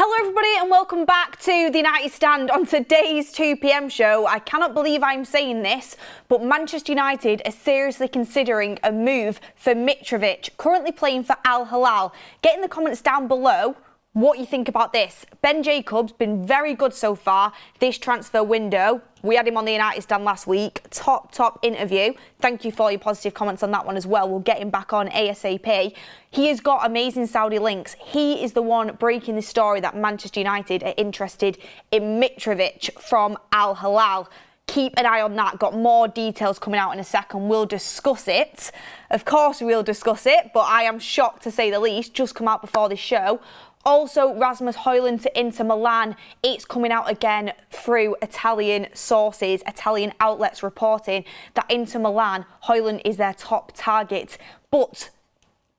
Hello everybody and welcome back to the United Stand on today's 2 p.m. show. I cannot believe I'm saying this, but Manchester United are seriously considering a move for Mitrovic, currently playing for Al Hilal. Get in the comments down below what you think about this. Ben Jacobs been very good so far this transfer window. We had him on the United Stand last week. Top interview. Thank you for all your positive comments on that one as well. We'll get him back on ASAP. He has got amazing Saudi links. He is the one breaking the story that Manchester United are interested in Mitrovic from Al Hilal. Keep an eye on that. Got more details coming out in a second. We'll discuss it. Of course we'll discuss it, but I am shocked to say the least. Just come out before this show. Also, Rasmus Højlund to Inter Milan. It's coming out again through Italian sources, Italian outlets reporting that Inter Milan, Højlund is their top target. But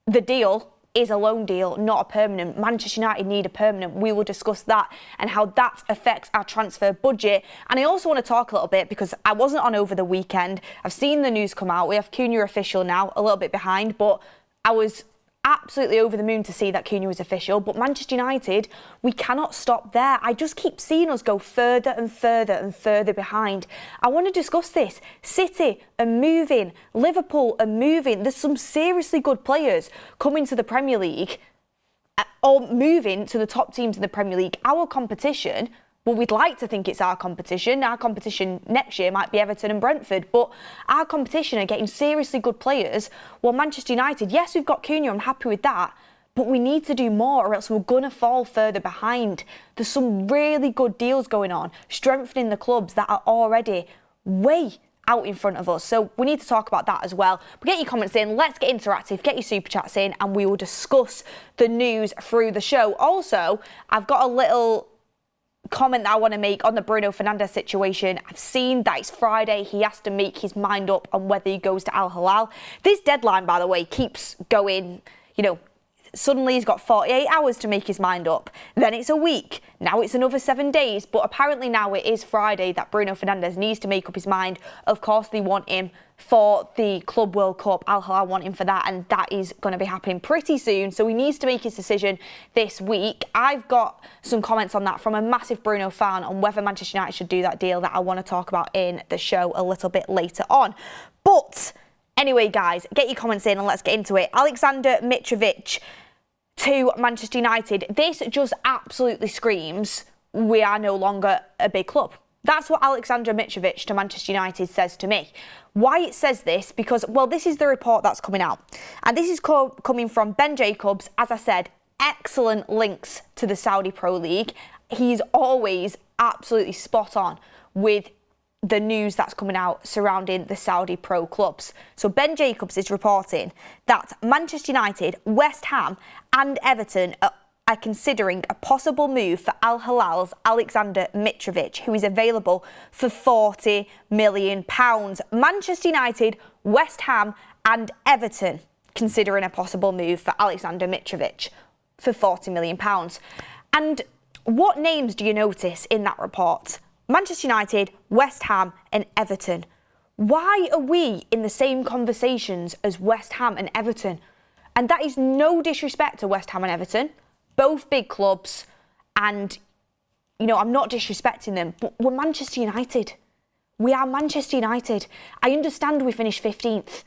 the deal is a loan deal, not a permanent. Manchester United need a permanent. We will discuss that and how that affects our transfer budget. And I also want to talk a little bit because I wasn't on over the weekend. I've seen the news come out. We have Cunha official now, a little bit behind, but I was absolutely over the moon to see that Cunha was official. But Manchester United, we cannot stop there. I just keep seeing us go further and further and further behind. I want to discuss this. City are moving. Liverpool are moving. There's some seriously good players coming to the Premier League or moving to the top teams in the Premier League. Our competition, well, we'd like to think it's our competition. Our competition next year might be Everton and Brentford, but our competition are getting seriously good players. Well, Manchester United, yes, we've got Cunha, I'm happy with that, but we need to do more or else we're going to fall further behind. There's some really good deals going on, strengthening the clubs that are already way out in front of us. So we need to talk about that as well. But get your comments in, let's get interactive, get your super chats in, and we will discuss the news through the show. Also, I've got a little comment that I want to make on the Bruno Fernandes situation. I've seen that it's Friday. He has to make his mind up on whether he goes to Al Hilal. This deadline, by the way, keeps going, suddenly he's got 48 hours to make his mind up. Then it's a week. Now it's another 7 days. But apparently now it is Friday that Bruno Fernandes needs to make up his mind. Of course, they want him for the Club World Cup. Al Hilal want him for that, and that is going to be happening pretty soon. So he needs to make his decision this week. I've got some comments on that from a massive Bruno fan on whether Manchester United should do that deal that I want to talk about in the show a little bit later on. But anyway, guys, get your comments in and let's get into it. Aleksandar Mitrovic to Manchester United. This just absolutely screams we are no longer a big club. That's what Aleksandar Mitrovic to Manchester United says to me. Why it says this? Because, well, this is the report that's coming out. And this is coming from Ben Jacobs. As I said, excellent links to the Saudi Pro League. He's always absolutely spot on with the news that's coming out surrounding the Saudi pro clubs. So Ben Jacobs is reporting that Manchester United, West Ham and Everton are considering a possible move for Al Hilal's Aleksandar Mitrovic, who is available for £40 million. Manchester United, West Ham and Everton considering a possible move for Aleksandar Mitrovic for £40 million. And what names do you notice in that report? Manchester United, West Ham and Everton. Why are we in the same conversations as West Ham and Everton? And that is no disrespect to West Ham and Everton. Both big clubs, and, I'm not disrespecting them, but we're Manchester United. We are Manchester United. I understand we finished 15th,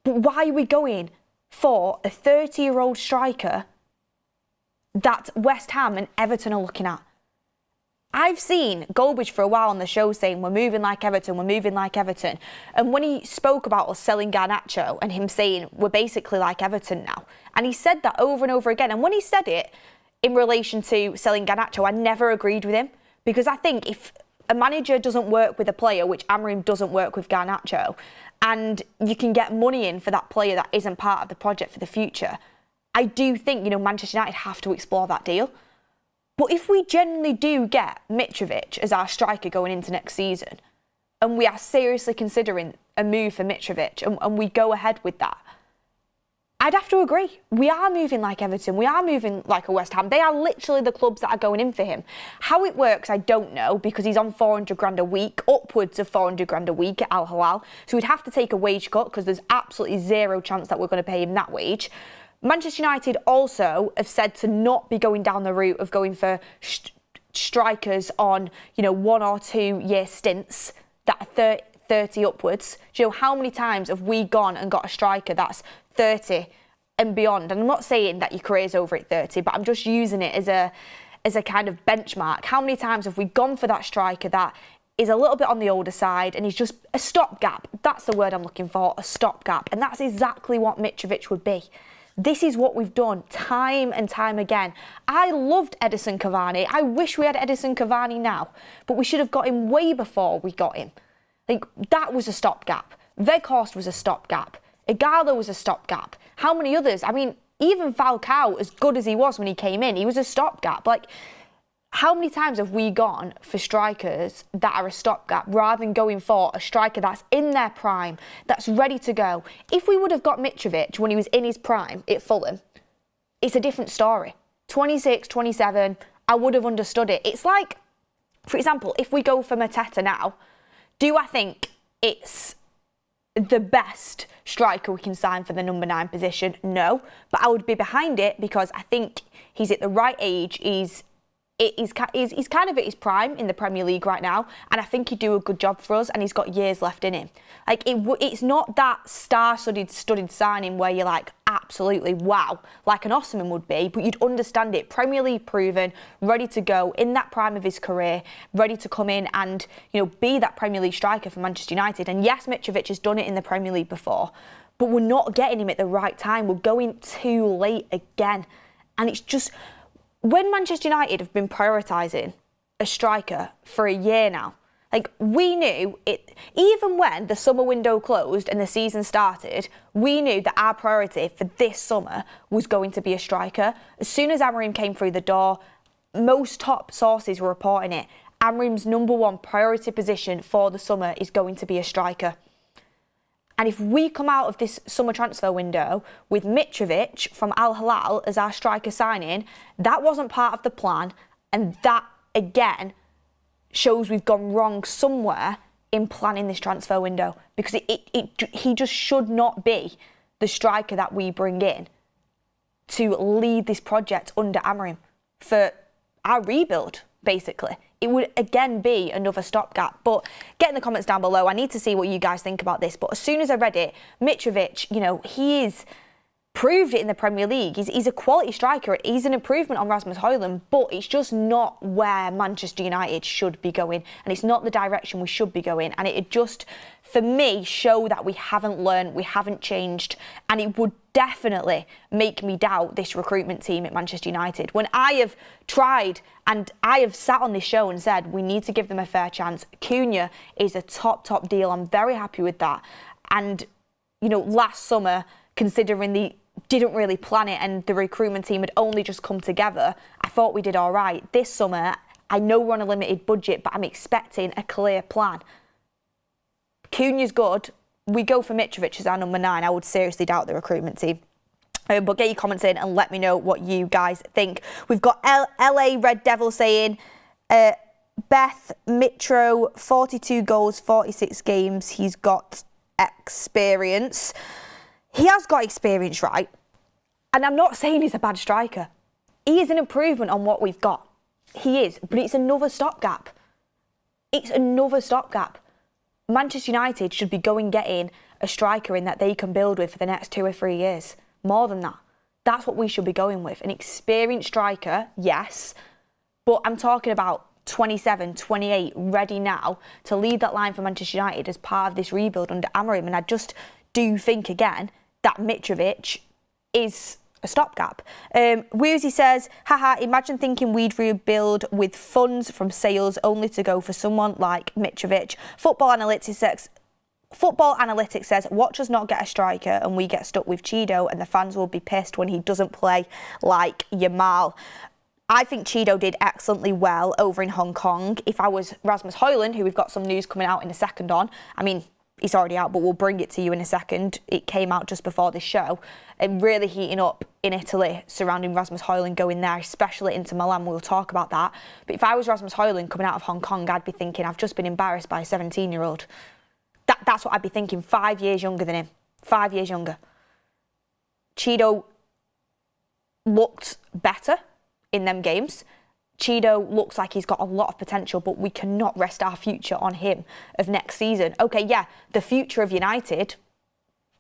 but why are we going for a 30-year-old striker that West Ham and Everton are looking at? I've seen Goldbridge for a while on the show saying we're moving like Everton, we're moving like Everton. And when he spoke about us selling Garnacho and him saying we're basically like Everton now, and he said that over and over again. And when he said it in relation to selling Garnacho, I never agreed with him, because I think if a manager doesn't work with a player, which Amorim doesn't work with Garnacho, and you can get money in for that player that isn't part of the project for the future, I do think, Manchester United have to explore that deal. But if we genuinely do get Mitrovic as our striker going into next season, and we are seriously considering a move for Mitrovic, and we go ahead with that, I'd have to agree. We are moving like Everton. We are moving like a West Ham. They are literally the clubs that are going in for him. How it works, I don't know, because he's on 400 grand a week, upwards of 400 grand a week at Al Hilal. So we'd have to take a wage cut because there's absolutely zero chance that we're going to pay him that wage. Manchester United also have said to not be going down the route of going for strikers on, 1 or 2 year stints that are 30 upwards. Do you know how many times have we gone and got a striker that's 30 and beyond? And I'm not saying that your career's over at 30, but I'm just using it as a kind of benchmark. How many times have we gone for that striker that is a little bit on the older side and he's just a stopgap? That's the word I'm looking for, a stopgap. And that's exactly what Mitrovic would be. This is what we've done time and time again. I loved Edinson Cavani. I wish we had Edinson Cavani now, but we should have got him way before we got him. That was a stopgap. Weghorst was a stopgap. Igalo was a stopgap. How many others? I mean, even Falcao, as good as he was when he came in, he was a stopgap. How many times have we gone for strikers that are a stopgap rather than going for a striker that's in their prime, that's ready to go? If we would have got Mitrovic when he was in his prime at Fulham, it's a different story. 26, 27, I would have understood it. It's like, for example, if we go for Mateta now, do I think it's the best striker we can sign for the number 9 position? No, but I would be behind it because I think he's at the right age. He's kind of at his prime in the Premier League right now, and I think he'd do a good job for us, and he's got years left in him. It's not that studded signing where you're like, absolutely wow, like an Osimhen would be, but you'd understand it. Premier League proven, ready to go, in that prime of his career, ready to come in and, be that Premier League striker for Manchester United. And yes, Mitrovic has done it in the Premier League before, but we're not getting him at the right time. We're going too late again. And it's just, when Manchester United have been prioritising a striker for a year now, we knew it, even when the summer window closed and the season started, we knew that our priority for this summer was going to be a striker. As soon as Amorim came through the door, most top sources were reporting it. Amorim's number 1 priority position for the summer is going to be a striker. And if we come out of this summer transfer window with Mitrovic from Al Hilal as our striker signing, that wasn't part of the plan. And that, again, shows we've gone wrong somewhere in planning this transfer window. Because he just should not be the striker that we bring in to lead this project under Amorim for our rebuild, basically. It would, again, be another stopgap. But get in the comments down below. I need to see what you guys think about this. But as soon as I read it, Mitrovic, he is proved it in the Premier League. He's a quality striker. He's an improvement on Rasmus Højlund, but it's just not where Manchester United should be going. And it's not the direction we should be going. And it just, for me, show that we haven't learned, we haven't changed. And it would definitely make me doubt this recruitment team at Manchester United. When I have tried and I have sat on this show and said we need to give them a fair chance. Cunha is a top deal. I'm very happy with that. And, last summer, considering the didn't really plan it and the recruitment team had only just come together, I thought we did all right. This summer, I know we're on a limited budget, but I'm expecting a clear plan. Cunha's good. We go for Mitrovic as our number 9. I would seriously doubt the recruitment team. But get your comments in and let me know what you guys think. We've got LA Red Devil saying, Beth Mitro, 42 goals, 46 games. He's got experience. He has got experience, right? And I'm not saying he's a bad striker. He is an improvement on what we've got. He is, but it's another stopgap. It's another stopgap. Manchester United should be getting a striker in that they can build with for the next 2 or 3 years. More than that. That's what we should be going with. An experienced striker, yes, but I'm talking about 27, 28, ready now to lead that line for Manchester United as part of this rebuild under Amorim. And I just do think, again, that Mitrovic is a stopgap. Woozy says, haha, imagine thinking we'd rebuild with funds from sales only to go for someone like Mitrovic. Football Analytics says, watch us not get a striker and we get stuck with Cheeto and the fans will be pissed when he doesn't play like Yamal. I think Cheeto did excellently well over in Hong Kong. If I was Rasmus Højlund, who we've got some news coming out in a second on, I mean, it's already out, but we'll bring it to you in a second. It came out just before this show. And really heating up in Italy surrounding Rasmus Højlund going there, especially into Milan. We'll talk about that. But if I was Rasmus Højlund coming out of Hong Kong, I'd be thinking, I've just been embarrassed by a 17-year-old. That's what I'd be thinking. 5 years younger than him. 5 years younger. Cheeto looked better in them games. Cheeto looks like he's got a lot of potential, but we cannot rest our future on him of next season. Okay, yeah, the future of United,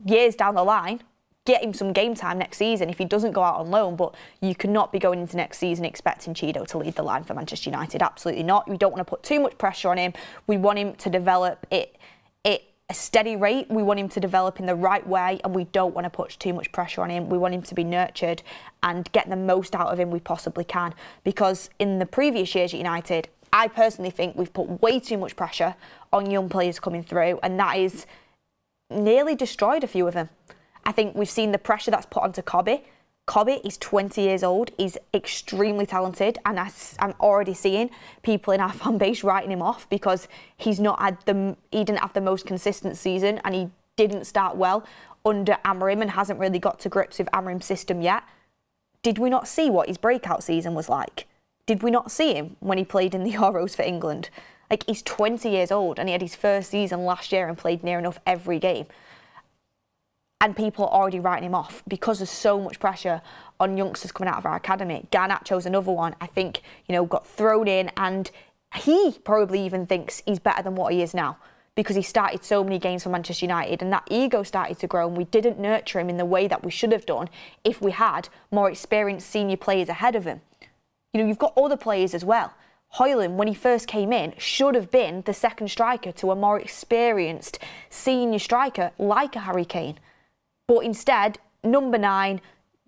years down the line, get him some game time next season if he doesn't go out on loan, but you cannot be going into next season expecting Cheeto to lead the line for Manchester United. Absolutely not. We don't want to put too much pressure on him. We want him to develop it a steady rate. We want him to develop in the right way, and we don't want to put too much pressure on him. We want him to be nurtured and get the most out of him we possibly can, because in the previous years at United, I personally think we've put way too much pressure on young players coming through, and that is nearly destroyed a few of them. I think we've seen the pressure that's put onto Kobe. Kobe is 20 years old. He's extremely talented, and I'm already seeing people in our fan base writing him off because he didn't have the most consistent season, and he didn't start well under Amorim and hasn't really got to grips with Amorim's system yet. Did we not see what his breakout season was like? Did we not see him when he played in the Euros for England? Like, he's 20 years old and he had his first season last year and played near enough every game. And people are already writing him off because there's so much pressure on youngsters coming out of our academy. Garnacho's another one, I think, got thrown in, and he probably even thinks he's better than what he is now because he started so many games for Manchester United, and that ego started to grow, and we didn't nurture him in the way that we should have done if we had more experienced senior players ahead of him. You've got other players as well. Højlund, when he first came in, should have been the second striker to a more experienced senior striker like a Harry Kane. But instead, number 9,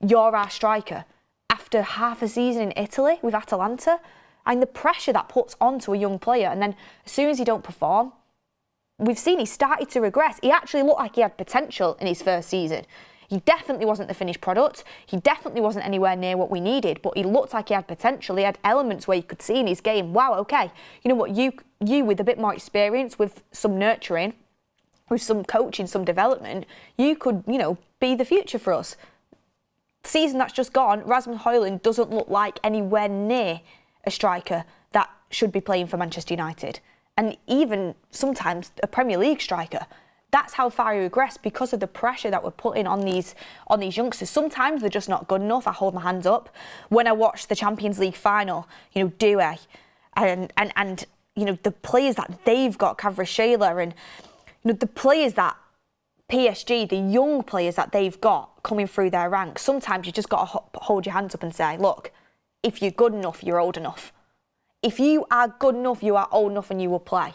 you're our striker. After half a season in Italy with Atalanta, and the pressure that puts onto a young player, and then as soon as he don't perform, we've seen he started to regress. He actually looked like he had potential in his first season. He definitely wasn't the finished product. He definitely wasn't anywhere near what we needed, but he looked like he had potential. He had elements where you could see in his game, wow, okay, you know what, you with a bit more experience, with some nurturing, with some coaching, some development, you could, be the future for us. The season that's just gone, Rasmus Højlund doesn't look like anywhere near a striker that should be playing for Manchester United. And even sometimes a Premier League striker. That's how far he regressed because of the pressure that we're putting on these youngsters. Sometimes they're just not good enough. I hold my hands up. When I watched the Champions League final, Doué and the players that they've got, Kvaratskhelia, and the players that PSG, the young players that they've got coming through their ranks, sometimes you just got to hold your hands up and say, look, if you're good enough, you're old enough. If you are good enough, you are old enough and you will play.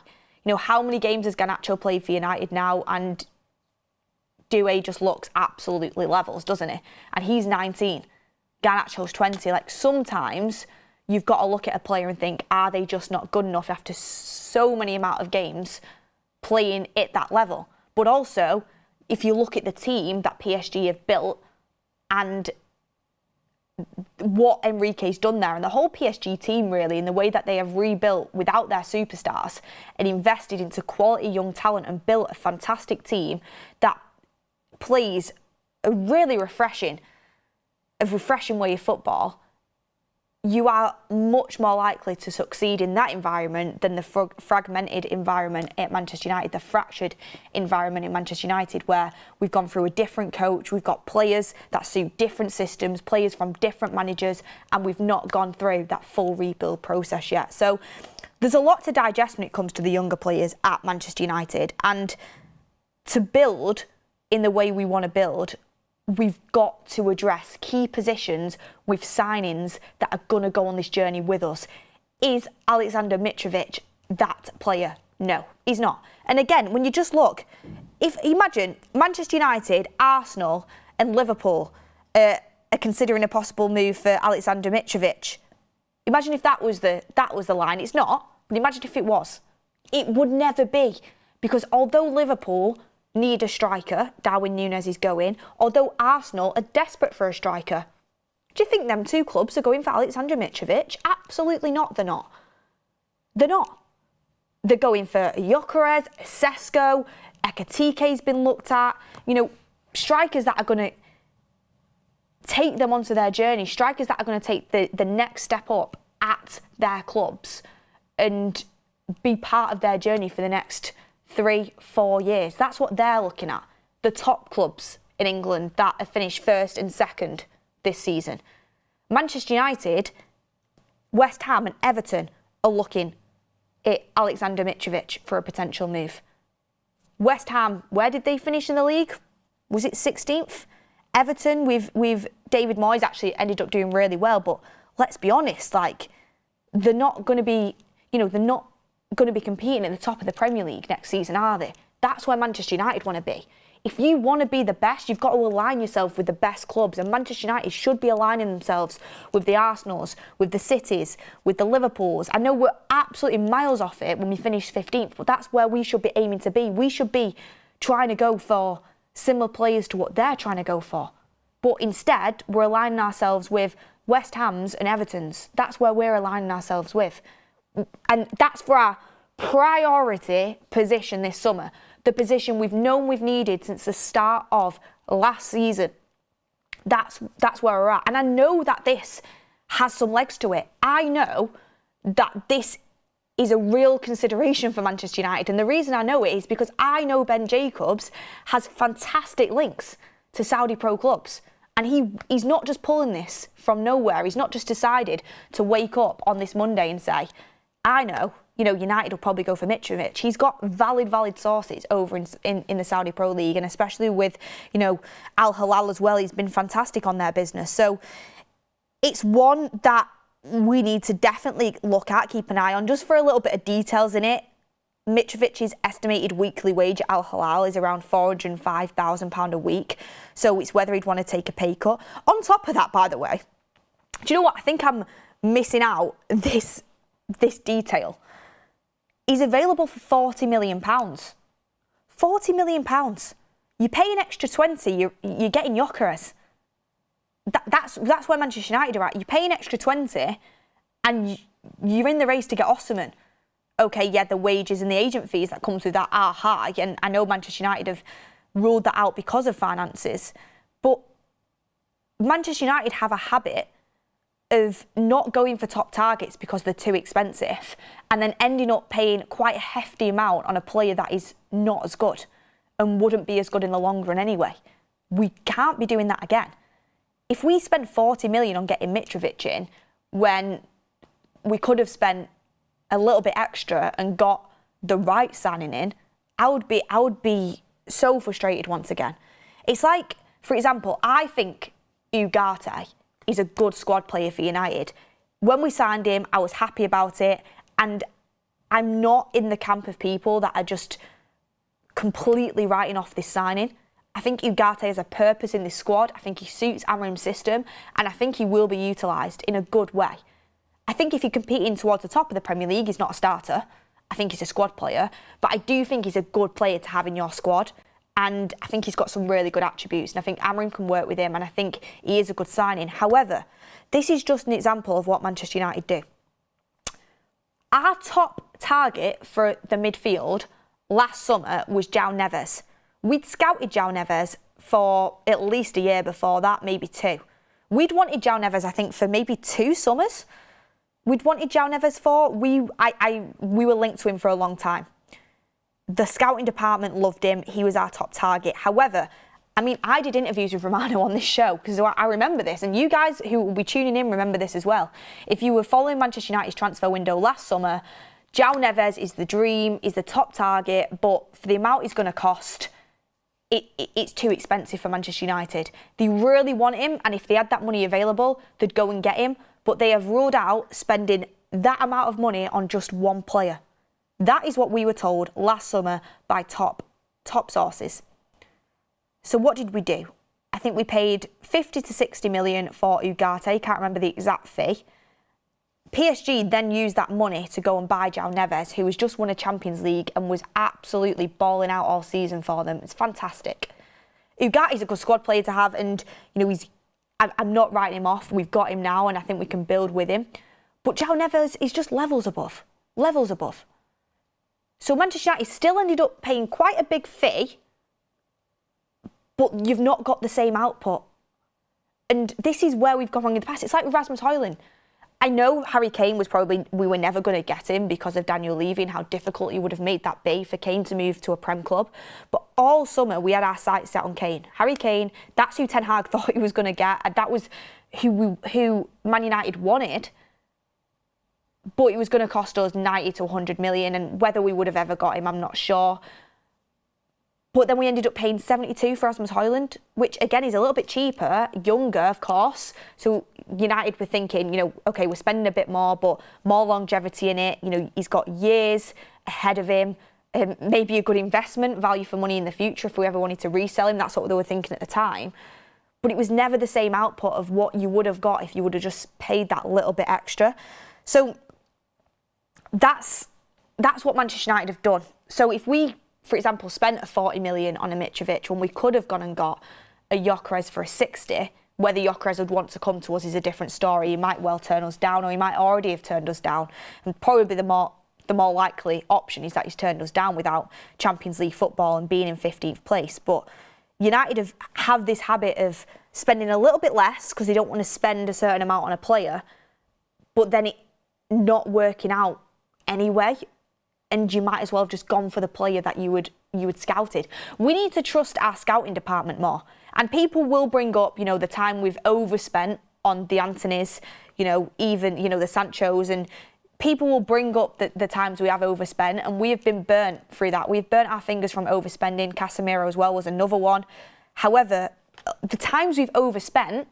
How many games has Garnacho played for United now? And Doué just looks absolutely levels, doesn't he? And he's 19. Garnacho's 20. Like, sometimes you've got to look at a player and think, are they just not good enough after so many amount of games playing at that level? But also, if you look at the team that PSG have built and what Enrique's done there, and the whole PSG team really, in the way that they have rebuilt without their superstars and invested into quality young talent and built a fantastic team that plays a really refreshing way of football, you are much more likely to succeed in that environment than the fragmented environment at Manchester United, the fractured environment in Manchester United, where we've gone through a different coach, we've got players that suit different systems, players from different managers, and we've not gone through that full rebuild process yet. So there's a lot to digest when it comes to the younger players at Manchester United, and to build in the way we want to build, we've got to address key positions with signings that are going to go on this journey with us. Is Aleksandar Mitrovic that player? No, he's not. And again, when you just look, imagine Manchester United, Arsenal and Liverpool are considering a possible move for Aleksandar Mitrovic. Imagine if that was the line. It's not, but imagine if it was. It would never be, because although Liverpool need a striker, Darwin Núñez is going, although Arsenal are desperate for a striker. Do you think them two clubs are going for Aleksandar Mitrovic? Absolutely not, they're not. They're not. They're going for Gyökeres, Sesko, Ekatike's been looked at. Strikers that are going to take them onto their journey, strikers that are going to take the next step up at their clubs and be part of their journey for the next 3-4 years. That's what they're looking at. The top clubs in England that have finished first and second this season. Manchester United, West Ham and Everton are looking at Aleksandar Mitrovic for a potential move. West Ham, where did they finish in the league? Was it 16th? Everton, with David Moyes, actually ended up doing really well, but let's be honest, like, they're not going to be, they're not going to be competing at the top of the Premier League next season, are they? That's where Manchester United want to be. If you want to be the best, you've got to align yourself with the best clubs, and Manchester United should be aligning themselves with the Arsenals, with the Cities, with the Liverpools. I know we're absolutely miles off it when we finish 15th, but that's where we should be aiming to be. We should be trying to go for similar players to what they're trying to go for. But instead, we're aligning ourselves with West Ham's and Everton's. That's where we're aligning ourselves with. And that's for our priority position this summer. The position we've known we've needed since the start of last season. That's where we're at. And I know that this has some legs to it. I know that this is a real consideration for Manchester United. And the reason I know it is because I know Ben Jacobs has fantastic links to Saudi pro clubs. And he's not just pulling this from nowhere. He's not just decided to wake up on this Monday and say, I know, United will probably go for Mitrovic. He's got valid sources over in the Saudi Pro League, and especially with, Al Hilal as well. He's been fantastic on their business. So it's one that we need to definitely look at, keep an eye on, just for a little bit of details in it. Mitrovic's estimated weekly wage at Al Hilal is around £405,000 a week. So it's whether he'd want to take a pay cut. On top of that, by the way, do you know what? I think I'm missing out this detail. He's available for £40 million. £40 million. You pay an extra 20, you're getting Gyökeres. That's where Manchester United are at. You pay an extra 20 and you're in the race to get Osimhen. Okay, yeah, the wages and the agent fees that come through that are high, and I know Manchester United have ruled that out because of finances, but Manchester United have a habit of not going for top targets because they're too expensive and then ending up paying quite a hefty amount on a player that is not as good and wouldn't be as good in the long run anyway. We can't be doing that again. If we spent 40 million on getting Mitrovic in when we could have spent a little bit extra and got the right signing in, I would be so frustrated once again. It's like, for example, I think Ugarte is a good squad player for United. When we signed him, I was happy about it, and I'm not in the camp of people that are just completely writing off this signing. I think Ugarte has a purpose in this squad. I think he suits Amorim's system, and I think he will be utilised in a good way. I think if you're competing towards the top of the Premier League, he's not a starter. I think he's a squad player, but I do think he's a good player to have in your squad. And I think he's got some really good attributes, and I think Amorim can work with him, and I think he is a good signing. However, this is just an example of what Manchester United do. Our top target for the midfield last summer was João Neves. We'd scouted João Neves for at least a year before that, maybe 2. We'd wanted João Neves, I think, for maybe 2 summers. We'd wanted João Neves for. We were linked to him for a long time. The scouting department loved him. He was our top target. However, I did interviews with Romano on this show because I remember this, and you guys who will be tuning in remember this as well. If you were following Manchester United's transfer window last summer, João Neves is the dream, is the top target, but for the amount he's going to cost, it's too expensive for Manchester United. They really want him, and if they had that money available, they'd go and get him, but they have ruled out spending that amount of money on just one player. That is what we were told last summer by top sources. So what did we do? I think we paid 50 to 60 million for Ugarte. Can't remember the exact fee. PSG then used that money to go and buy João Neves, who has just won a Champions League and was absolutely balling out all season for them. It's fantastic. Ugarte's a good squad player to have, and I'm not writing him off. We've got him now, and I think we can build with him. But João Neves is just levels above. Levels above. So Manchester United still ended up paying quite a big fee, but you've not got the same output. And this is where we've gone wrong in the past. It's like with Rasmus Højlund. I know Harry Kane we were never going to get him because of Daniel Levy and how difficult he would have made that be for Kane to move to a Prem club. But all summer we had our sights set on Kane. Harry Kane, that's who Ten Hag thought he was going to get. And that was who Man United wanted. But it was going to cost us 90 to 100 million. And whether we would have ever got him, I'm not sure. But then we ended up paying 72 for Rasmus Højlund, which again is a little bit cheaper, younger, of course. So United were thinking, okay, we're spending a bit more, but more longevity in it. He's got years ahead of him. Maybe a good investment, value for money in the future if we ever wanted to resell him. That's what they were thinking at the time. But it was never the same output of what you would have got if you would have just paid that little bit extra. So that's what Manchester United have done. So if we, for example, spent a 40 million on a Mitrovic when we could have gone and got a Gyökeres for a 60, whether Gyökeres would want to come to us is a different story. He might well turn us down, or he might already have turned us down. And probably the more likely option is that he's turned us down without Champions League football and being in 15th place. But United have this habit of spending a little bit less because they don't want to spend a certain amount on a player, but then it not working out anyway. And you might as well have just gone for the player that you had scouted. We need to trust our scouting department more. And people will bring up, the time we've overspent on the Antonys, even, the Sanchos, and people will bring up the times we have overspent, and we have been burnt through that. We've burnt our fingers from overspending. Casemiro as well was another one. However, the times we've overspent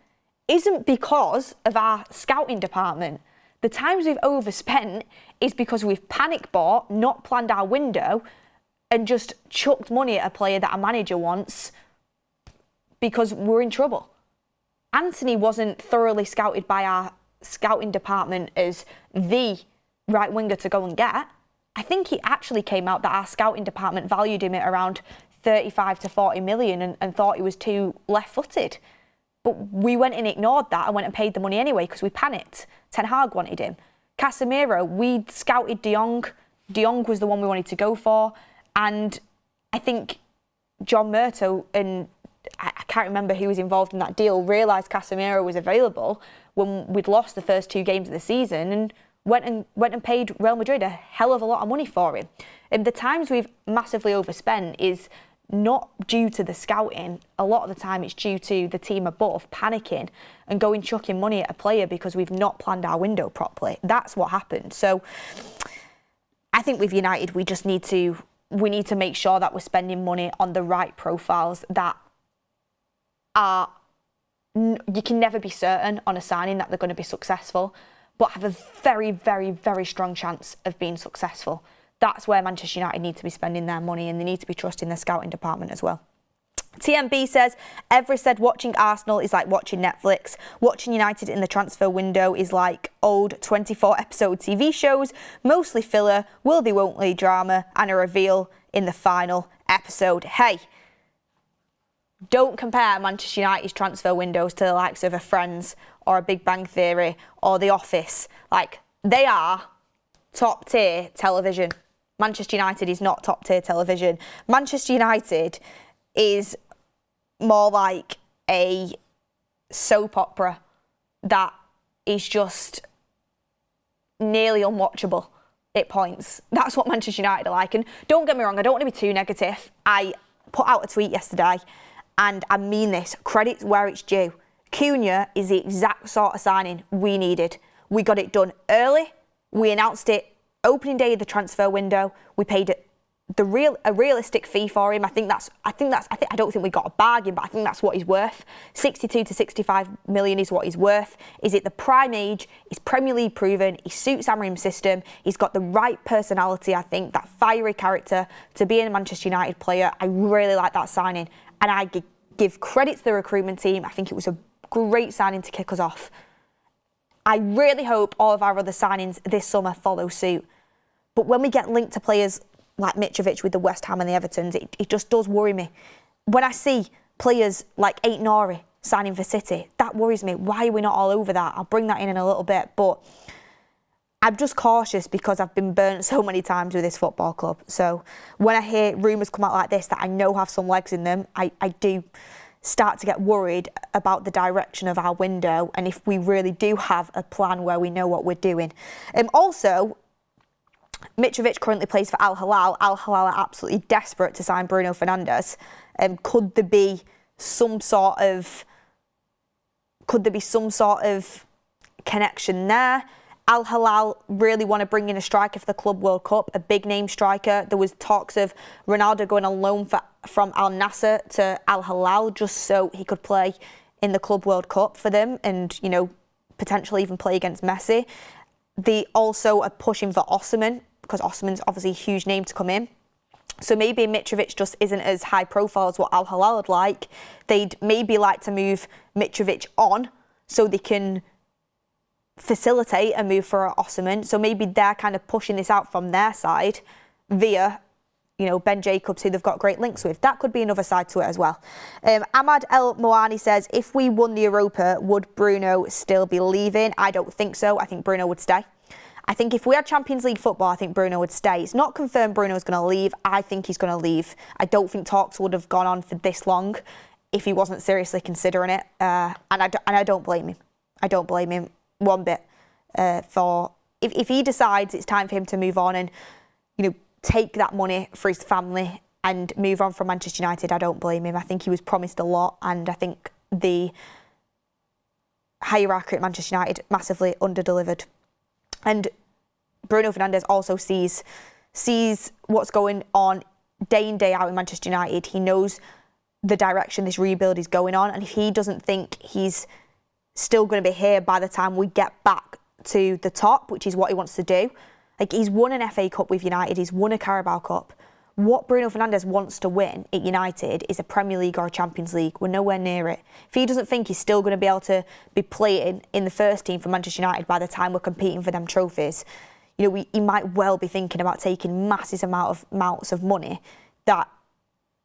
isn't because of our scouting department. The times we've overspent is because we've panic bought, not planned our window, and just chucked money at a player that a manager wants because we're in trouble. Antony wasn't thoroughly scouted by our scouting department as the right winger to go and get. I think it actually came out that our scouting department valued him at around 35 to 40 million and thought he was too left-footed. But we went and ignored that and went and paid the money anyway because we panicked. Ten Hag wanted him. Casemiro, we scouted De Jong. De Jong was the one we wanted to go for. And I think John Murto, and I can't remember who was involved in that deal, realised Casemiro was available when we'd lost the first 2 games of the season and went and paid Real Madrid a hell of a lot of money for him. And the times we've massively overspent is not due to the scouting. A lot of the time it's due to the team above panicking and going chucking money at a player because we've not planned our window properly. That's what happened. So I think with United we need to make sure that we're spending money on the right profiles that are, you can never be certain on a signing that they're going to be successful, but have a very, very, very strong chance of being successful. That's where Manchester United need to be spending their money, and they need to be trusting their scouting department as well. TMB says, Everest said watching Arsenal is like watching Netflix. Watching United in the transfer window is like old 24-episode TV shows, mostly filler, will-they, won't-they drama, and a reveal in the final episode. Hey, don't compare Manchester United's transfer windows to the likes of a Friends or a Big Bang Theory or The Office. Like, they are top-tier television. Manchester United is not top-tier television. Manchester United is more like a soap opera that is just nearly unwatchable at points. That's what Manchester United are like. And don't get me wrong, I don't want to be too negative. I put out a tweet yesterday, and I mean this, credit where it's due. Cunha is the exact sort of signing we needed. We got it done early. We announced it opening day of the transfer window. We paid a realistic fee for him. I don't think we got a bargain, but I think that's what he's worth. 62 to 65 million is what he's worth. Is it the prime age? He's Premier League proven. He suits Amorim's system. He's got the right personality, I think, that fiery character to be a Manchester United player. I really like that signing, and I give credit to the recruitment team. I think it was a great signing to kick us off. I really hope all of our other signings this summer follow suit. But when we get linked to players like Mitrovic with the West Ham and the Evertons, it just does worry me. When I see players like Aït-Nouri signing for City, that worries me. Why are we not all over that? I'll bring that in a little bit. But I'm just cautious because I've been burnt so many times with this football club. So when I hear rumours come out like this that I know have some legs in them, I do start to get worried about the direction of our window and if we really do have a plan where we know what we're doing. Also, Mitrovic currently plays for Al Hilal. Al Hilal are absolutely desperate to sign Bruno Fernandes. Could there be some sort of connection there? Al Hilal really want to bring in a striker for the Club World Cup, a big name striker. There was talks of Ronaldo going on loan from Al Nassr to Al Hilal just so he could play in the Club World Cup for them and, you know, potentially even play against Messi. They also are pushing for Osimhen because Osimhen's obviously a huge name to come in. So maybe Mitrovic just isn't as high profile as what Al Hilal would like. They'd maybe like to move Mitrovic on so they can facilitate a move for Osimhen. So maybe they're kind of pushing this out from their side via, you know, Ben Jacobs, who they've got great links with. That could be another side to it as well. Ahmad El Moani says, if we won the Europa, would Bruno still be leaving? I don't think so. I think Bruno would stay. I think if we had Champions League football, I think Bruno would stay. It's not confirmed Bruno's going to leave. I think he's going to leave. I don't think talks would have gone on for this long if he wasn't seriously considering it. And I don't blame him. I don't blame him one bit. If he decides it's time for him to move on and, you know, take that money for his family and move on from Manchester United, I don't blame him. I think he was promised a lot, and I think the hierarchy at Manchester United massively underdelivered. And Bruno Fernandes also sees what's going on day in, day out in Manchester United. He knows the direction this rebuild is going on, and if he doesn't think he's still going to be here by the time we get back to the top, which is what he wants to do. Like, he's won an FA Cup with United, he's won a Carabao Cup. What Bruno Fernandes wants to win at United is a Premier League or a Champions League. We're nowhere near it. If he doesn't think he's still going to be able to be playing in the first team for Manchester United by the time we're competing for them trophies, you know, he might well be thinking about taking massive amounts of money that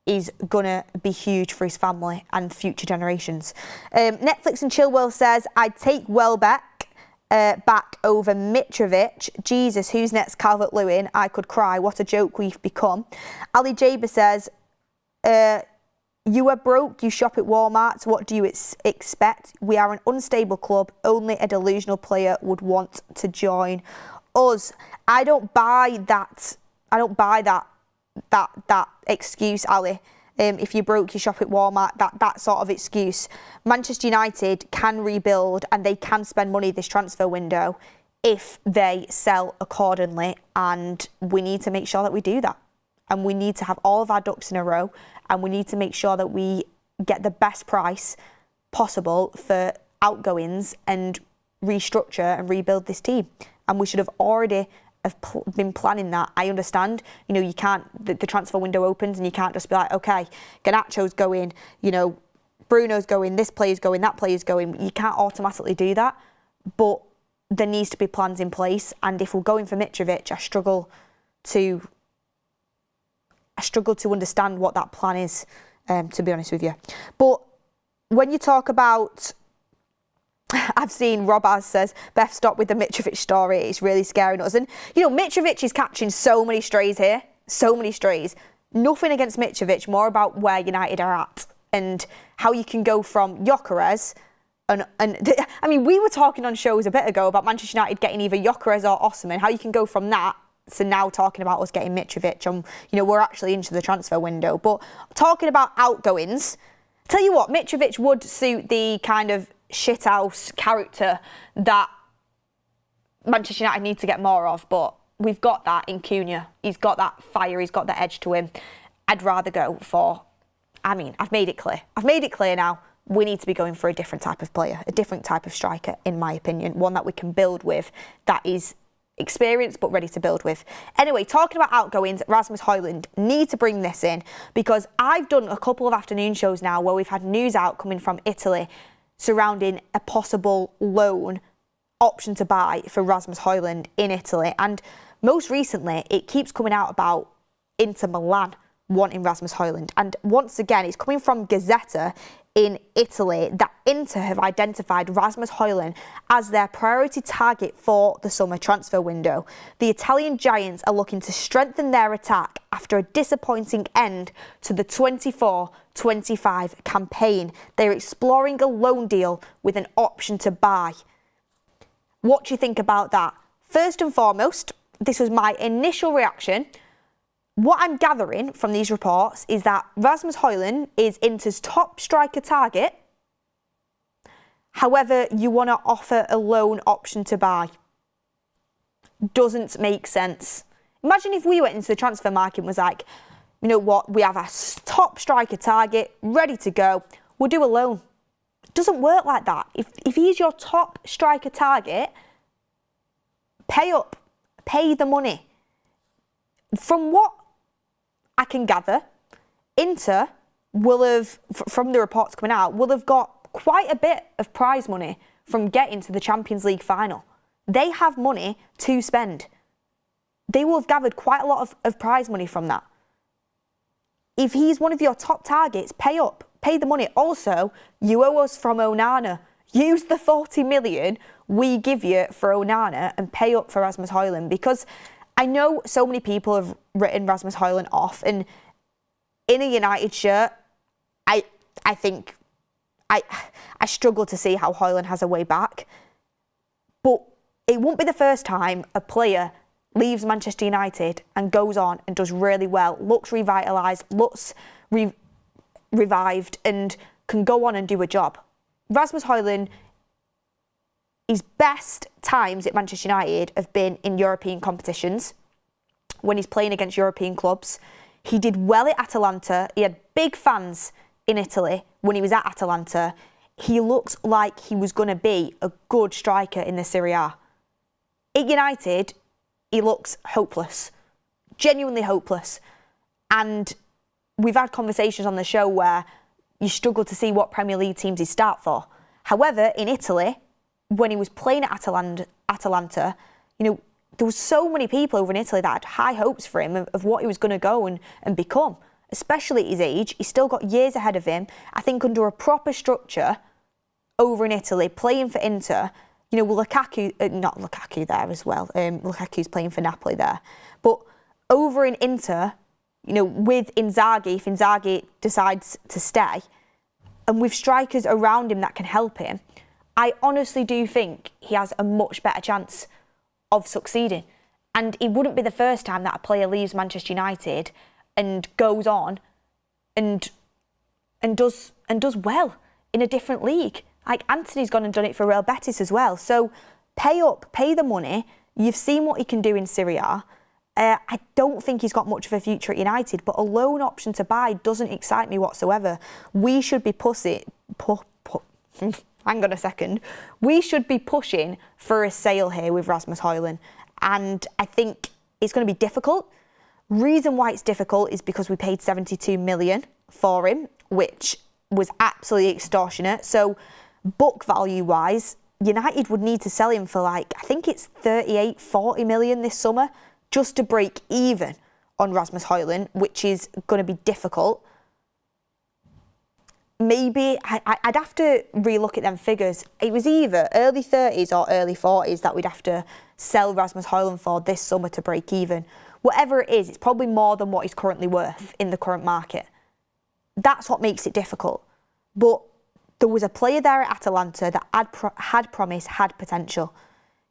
is going to be huge for his family and future generations. Netflix and Chilwell says, I'd take Welbeck back over Mitrovic. Jesus, who's next? Calvert-Lewin. I could cry. What a joke we've become. Ali Jaber says, you are broke, you shop at Walmart. What do you expect? We are an unstable club. Only a delusional player would want to join us. I don't buy that. I don't buy that excuse, Ali. If you're broke, you shop at Walmart, that sort of excuse. Manchester United can rebuild and they can spend money this transfer window if they sell accordingly, and we need to make sure that we do that. And we need to have all of our ducks in a row, and we need to make sure that we get the best price possible for outgoings and restructure and rebuild this team. And we should have already been planning that. I understand, you know, you can't, the transfer window opens and you can't just be like, okay, Garnacho's going, you know, Bruno's going, this player's going, that player's going. You can't automatically do that, but there needs to be plans in place. And if we're going for Mitrovic, I struggle to understand what that plan is, to be honest with you. But when you talk about, I've seen Robaz says, Beth, stop with the Mitrovic story. It's really scaring us. And, you know, Mitrovic is catching so many strays here. So many strays. Nothing against Mitrovic, more about where United are at and how you can go from Gyökeres. I mean, we were talking on shows a bit ago about Manchester United getting either Gyökeres or Osimhen. How you can go from that to now talking about us getting Mitrovic. And, you know, we're actually into the transfer window. But talking about outgoings, tell you what, Mitrovic would suit the kind of shithouse character that Manchester United need to get more of, but we've got that in Cunha. He's got that fire, he's got the edge to him. I'd rather go for, I mean, I've made it clear now, we need to be going for a different type of player, a different type of striker, in my opinion, one that we can build with, that is experienced but ready to build with. Anyway, talking about outgoings, Rasmus Højlund, need to bring this in because I've done a couple of afternoon shows now where we've had news out coming from Italy surrounding a possible loan option to buy for Rasmus Højlund in Italy. And most recently, it keeps coming out about Inter Milan wanting Rasmus Højlund. And once again, it's coming from Gazzetta. in Italy that Inter have identified Rasmus Højlund as their priority target for the summer transfer window. The Italian giants are looking to strengthen their attack after a disappointing end to the 24-25 campaign. They're exploring a loan deal with an option to buy. What do you think about that? First and foremost, this was my initial reaction. What I'm gathering from these reports is that Rasmus Højlund is Inter's top striker target. However, you want to offer a loan option to buy. Doesn't make sense. Imagine if we went into the transfer market and was like, you know what, we have a top striker target ready to go. We'll do a loan. It doesn't work like that. If he's your top striker target, pay up. Pay the money. From what I can gather, Inter will have, from the reports coming out, will have got quite a bit of prize money from getting to the Champions League final. They have money to spend. They will have gathered quite a lot of prize money from that. If he's one of your top targets, pay up, pay the money. Also, you owe us from Onana. Use the 40 million we give you for Onana and pay up for Rasmus Højlund, because I know so many people have written Rasmus Højlund off, and in a United shirt, I think I struggle to see how Højlund has a way back. But it won't be the first time a player leaves Manchester United and goes on and does really well, looks revitalised, looks revived, and can go on and do a job. Rasmus Højlund, his best times at Manchester United have been in European competitions, when he's playing against European clubs. He did well at Atalanta. He had big fans in Italy when he was at Atalanta. He looked like he was going to be a good striker in the Serie A. At United, he looks hopeless, genuinely hopeless. And we've had conversations on the show where you struggle to see what Premier League teams he start for. However, in Italy, when he was playing at Atalanta, you know, there were so many people over in Italy that had high hopes for him of what he was going to go and become, especially at his age. He's still got years ahead of him. I think under a proper structure over in Italy, playing for Inter, you know, not Lukaku there as well. Lukaku's playing for Napoli there. But over in Inter, you know, with Inzaghi, if Inzaghi decides to stay, and with strikers around him that can help him, I honestly do think he has a much better chance of succeeding. And it wouldn't be the first time that a player leaves Manchester United and goes on and does well in a different league. Like, Anthony's gone and done it for Real Betis as well. So pay up, pay the money. You've seen what he can do in Serie A. I don't think he's got much of a future at United, but a loan option to buy doesn't excite me whatsoever. We should be hang on a second. We should be pushing for a sale here with Rasmus Højlund. And I think it's going to be difficult. Reason why it's difficult is because we paid 72 million for him, which was absolutely extortionate. So book value wise, United would need to sell him for, like, I think it's 38, 40 million this summer just to break even on Rasmus Højlund, which is going to be difficult. Maybe I'd have to relook at them figures. It was either early 30s or early 40s that we'd have to sell Rasmus Højlund for this summer to break even. Whatever it is, it's probably more than what he's currently worth in the current market. That's what makes it difficult. But there was a player there at Atalanta that had promise, had potential.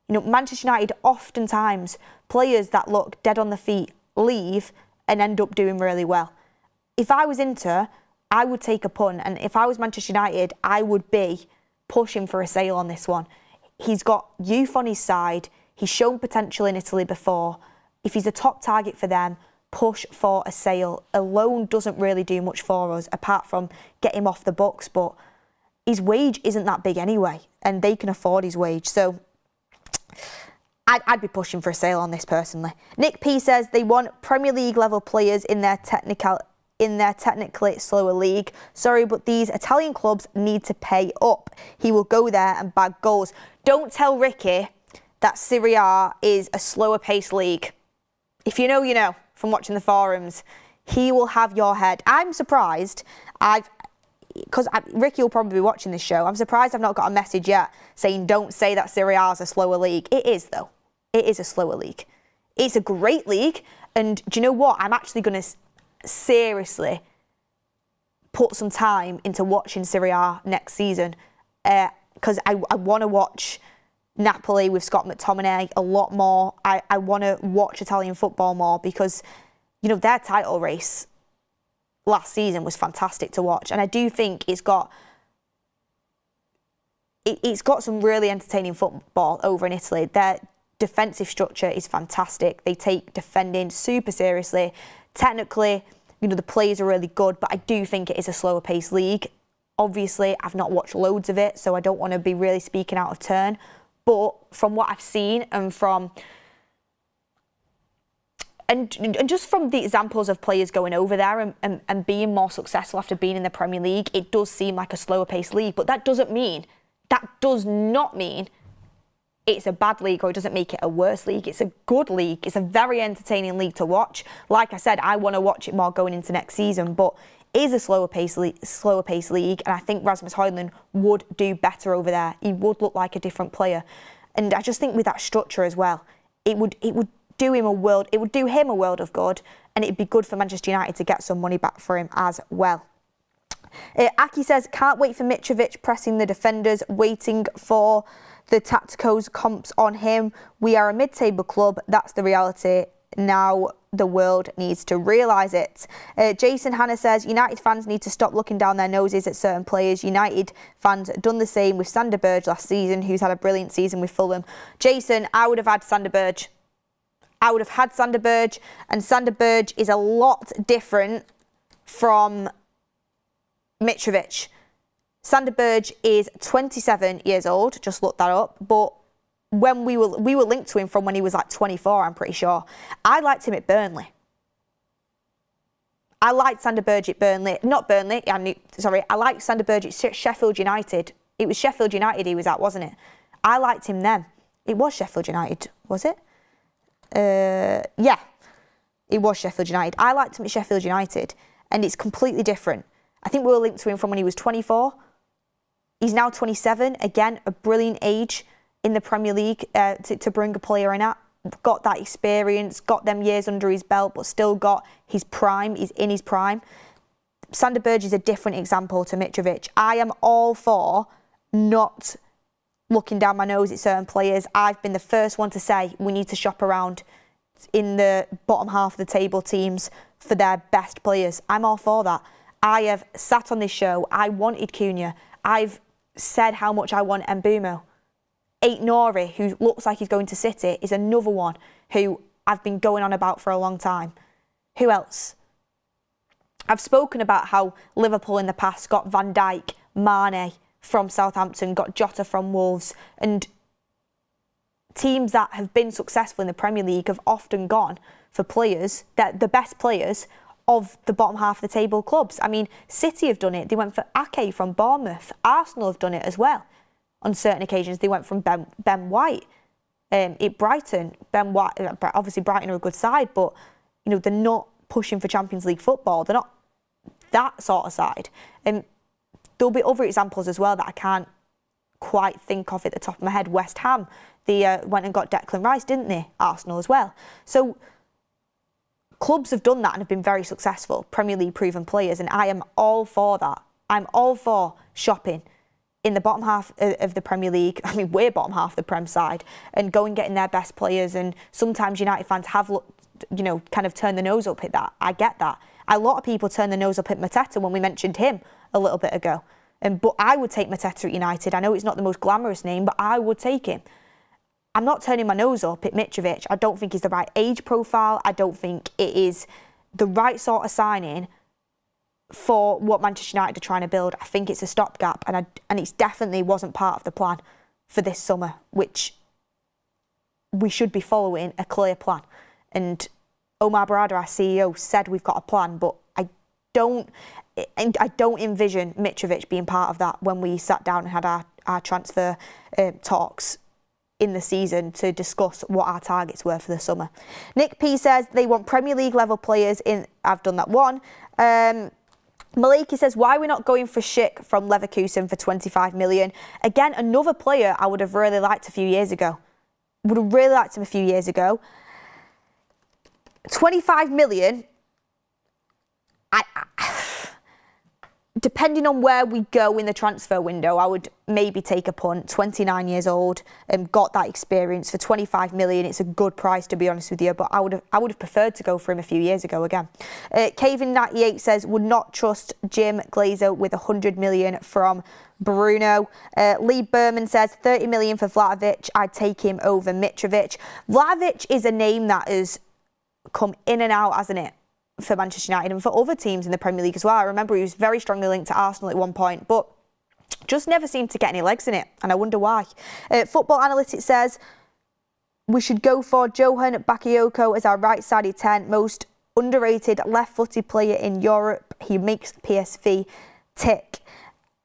You know, Manchester United, oftentimes, players that look dead on the feet leave and end up doing really well. If I was Inter, I would take a punt, and if I was Manchester United, I would be pushing for a sale on this one. He's got youth on his side. He's shown potential in Italy before. If he's a top target for them, push for a sale. A loan doesn't really do much for us, apart from get him off the books, but his wage isn't that big anyway, and they can afford his wage. So I'd be pushing for a sale on this personally. Nick P says they want Premier League level players in their technically slower league. Sorry, but these Italian clubs need to pay up. He will go there and bag goals. Don't tell Ricky that Serie A is a slower paced league. If you know, you know, from watching the forums. He will have your head. I'm surprised. because Ricky will probably be watching this show. I'm surprised I've not got a message yet saying don't say that Serie A is a slower league. It is, though. It is a slower league. It's a great league. And do you know what? I'm actually going to seriously put some time into watching Serie A next season, because I want to watch Napoli with Scott McTominay a lot more. I want to watch Italian football more because, you know, their title race last season was fantastic to watch. And I do think it's got some really entertaining football over in Italy. Their defensive structure is fantastic. They take defending super seriously. Technically, you know, the players are really good, but I do think it is a slower paced league. Obviously, I've not watched loads of it, so I don't want to be really speaking out of turn. But from what I've seen and just from the examples of players going over there and being more successful after being in the Premier League, it does seem like a slower paced league. But that does not mean it's a bad league, or it doesn't make it a worse league. It's a good league. It's a very entertaining league to watch. Like I said, I want to watch it more going into next season, but it is a slower paced league, and I think Rasmus Højlund would do better over there. He would look like a different player, and I just think with that structure as well, it would do him a world of good, and it'd be good for Manchester United to get some money back for him as well. Aki says, can't wait for Mitrovic pressing the defenders, waiting for the Tacticos comps on him. We are a mid-table club. That's the reality. Now the world needs to realise it. Jason Hanna says, United fans need to stop looking down their noses at certain players. United fans done the same with Sander Berge last season, who's had a brilliant season with Fulham. Jason, I would have had Sander Berge. And Sander Berge is a lot different from Mitrovic. Sander Berge is 27 years old, just looked that up, but when we were linked to him from when he was like 24, I'm pretty sure. I liked him at Burnley. I liked Sander Berge at Burnley. Not Burnley, I liked Sander Berge at Sheffield United. It was Sheffield United he was at, wasn't it? I liked him then. It was Sheffield United, was it? Yeah, it was Sheffield United. I liked him at Sheffield United, and it's completely different. I think we were linked to him from when he was 24. He's now 27. Again, a brilliant age in the Premier League to bring a player in at. Got that experience, got them years under his belt, but still got his prime. He's in his prime. Sander Berge is a different example to Mitrovic. I am all for not looking down my nose at certain players. I've been the first one to say we need to shop around in the bottom half of the table teams for their best players. I'm all for that. I have sat on this show. I wanted Cunha. I've said how much I want Mbumo. Ait Nouri, who looks like he's going to City, is another one who I've been going on about for a long time. Who else? I've spoken about how Liverpool in the past got Van Dijk, Mane from Southampton, got Jota from Wolves, and teams that have been successful in the Premier League have often gone for players, the best players of the bottom half of the table clubs. I mean, City have done it. They went for Ake from Bournemouth. Arsenal have done it as well. On certain occasions, they went from Ben White. At Brighton, Ben White, obviously Brighton are a good side, but you know they're not pushing for Champions League football. They're not that sort of side. There'll be other examples as well that I can't quite think of at the top of my head. West Ham, they went and got Declan Rice, didn't they? Arsenal as well. So clubs have done that and have been very successful, Premier League proven players, and I am all for that. I'm all for shopping in the bottom half of the Premier League. I mean, we're bottom half of the Prem side, and going getting their best players. And sometimes United fans have looked, you know, kind of turned the nose up at that. I get that. A lot of people turned the nose up at Mateta when we mentioned him a little bit ago. But I would take Mateta at United. I know it's not the most glamorous name, but I would take him. I'm not turning my nose up at Mitrovic. I don't think he's the right age profile. I don't think it is the right sort of signing for what Manchester United are trying to build. I think it's a stopgap, and it definitely wasn't part of the plan for this summer, which we should be following a clear plan. And Omar Barada, our CEO, said we've got a plan, but I don't envision Mitrovic being part of that when we sat down and had our transfer talks in the season to discuss what our targets were for the summer. Nick P says they want Premier League level players in. I've done that one. Maliki says, why are we not going for Schick from Leverkusen for 25 million? Again, another player I would have really liked a few years ago. Would have really liked him a few years ago. 25 million, depending on where we go in the transfer window, I would maybe take a punt. 29 years old and got that experience for 25 million. It's a good price, to be honest with you, but I would have preferred to go for him a few years ago again. Kevin98 says, would not trust Jim Glazer with 100 million from Bruno. Lee Berman says 30 million for Vlahovic. I'd take him over Mitrovic. Vlahovic is a name that has come in and out, hasn't it, for Manchester United and for other teams in the Premier League as well. I remember he was very strongly linked to Arsenal at one point, but just never seemed to get any legs in it, and I wonder why. Football Analytics says we should go for Johan Bakayoko as our right-sided 10, most underrated left-footed player in Europe. He makes PSV tick.